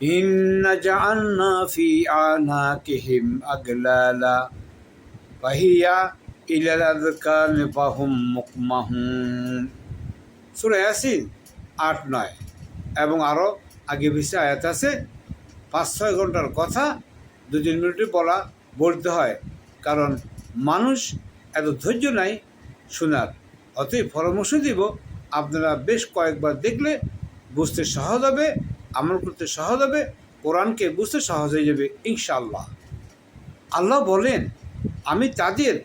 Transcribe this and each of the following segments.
ইন্না জাআলনা ফি আনাকিহিম আগলালা ফাহিয়া ইলাল আযকানি ফাহুম মুকমাহুন। সূরা ইয়াসিন ৮-৯ এবং আরও আগে পিছিয়ে আয়াত আছে। ৫-৬ ঘন্টার কথা ২-৩ মিনিটে বলতে হয়, কারণ মানুষ এত ধৈর্য নাই শোনার। অতএব পরামর্শ দিব, আপনারা বেশ কয়েকবার দেখলে বুঝতে সহজ হবে, আমল করতে সহজ হবে, কোরআনকে বুঝতে সহজ হয়ে যাবে ইনশাআল্লাহ। আল্লাহ বলেন, আমি তাদের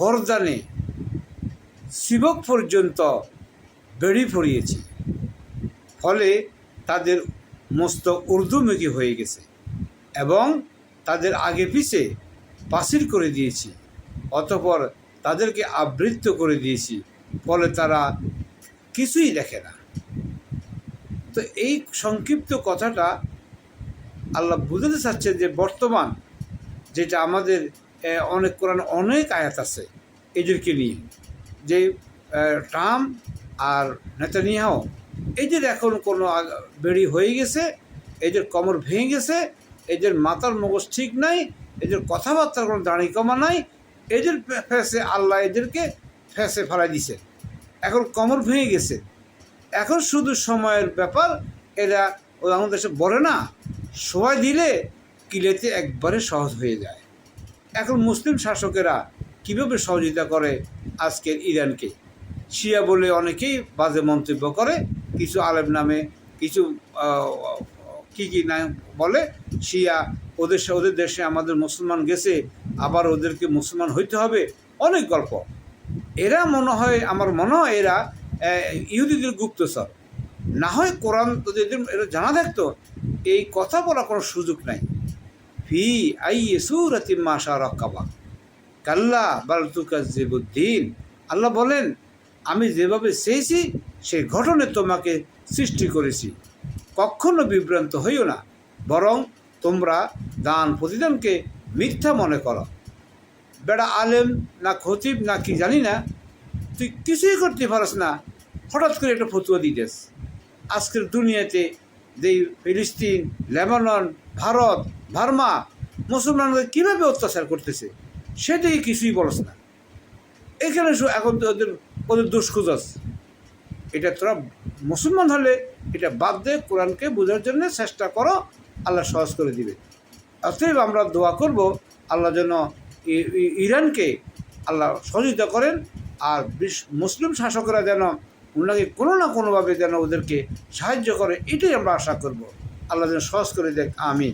গর্দানে শিবক পর্যন্ত বেড়ি পড়িয়েছি, ফলে তাদের মস্ত ঊর্ধ্বমুখী হয়ে গেছে এবং তাদের আগে পিছে পাসির করে দিয়েছি, অতঃপর তাদেরকে আবৃত্ত করে দিয়েছি, ফলে তারা কিছুই দেখে না। তো এই সংক্ষিপ্ত কথাটা আল্লাহ বুঝাতে চাচ্ছে যে বর্তমান যেটা আমাদের অনেক কোরআন অনেক আয়াত আছে এদেরকে নিয়ে, যে ট্রাম্প আর নেতানিয়াহু এদের এখন কোনো বেড়ি হয়ে গেছে, এদের কোমর ভেঙে গেছে, এদের মাথার মগজ ঠিক নাই, এদের কথাবার্তার কোনো দাঁড়ি কমা নাই, এদের ফেসে আল্লাহ এদেরকে ফেসে ফেলাই দিছে, এখন কোমর ভেঙে গেছে। এখন শুধু সময়ের ব্যাপার, এরা আমাদের দেশে বলে না, সময় দিলে কিলেতে একবারে সহজ হয়ে যায়। এখন মুসলিম শাসকেরা কীভাবে সহযোগিতা করে আজকের ইরানকে, শিয়া বলে অনেকেই বাজে মন্তব্য করে, কিছু আলেম নামে কিছু কী না বলে, শিয়া ওদের দেশে আমাদের মুসলমান গেছে, আবার ওদেরকে মুসলমান হইতে হবে, অনেক গল্প। এরা আমার মনে হয় এরা ইহুদিদের গুপ্তচর। না হয় কোরআন যদি এরা জানা থাকতো, এই কথা বলার কোনো সুযোগ নাই। ফি আই সূরাতিন মা শা রাক্কাবা কাল্লা বাল তুকাজ্জিবুদ্দিন। আল্লাহ বলেন, আমি যেভাবে চেয়েছি সেই ঘটনে তোমাকে সৃষ্টি করেছি, কখনো বিভ্রান্ত হইও না, বরং তোমরা দান প্রতিদানকে মিথ্যা মনে করো। বেড়া আলেম না খতিব না কি জানি না, তুই কিছুই করতে পারস না, হঠাৎ করে একটা ফতুয়া দিতেস। আজকের দুনিয়াতে যেই ফিলিস্তিন, লেবানন, ভারত, বার্মা মুসলমানদের কীভাবে অত্যাচার করতেছে সেটাই কিছুই বলস না। এখানে এখন তো ওদের দোষ খুঁজস। এটা তোরা মুসলমান হলে এটা বাদ দিয়ে কোরআনকে বোঝার জন্য চেষ্টা করো, আল্লাহ সহজ করে দিবে। অতএব আমরা দোয়া করব আল্লাহ যেন ইরানকে আল্লাহ সহযোগিতা করেন, আর মুসলিম শাসকরা যেন ওনাকে কোনো না কোনোভাবে যেন ওদেরকে সাহায্য করে, এটাই আমরা আশা করব। আল্লাহ যেন সহজ করে দেখ। আমিন।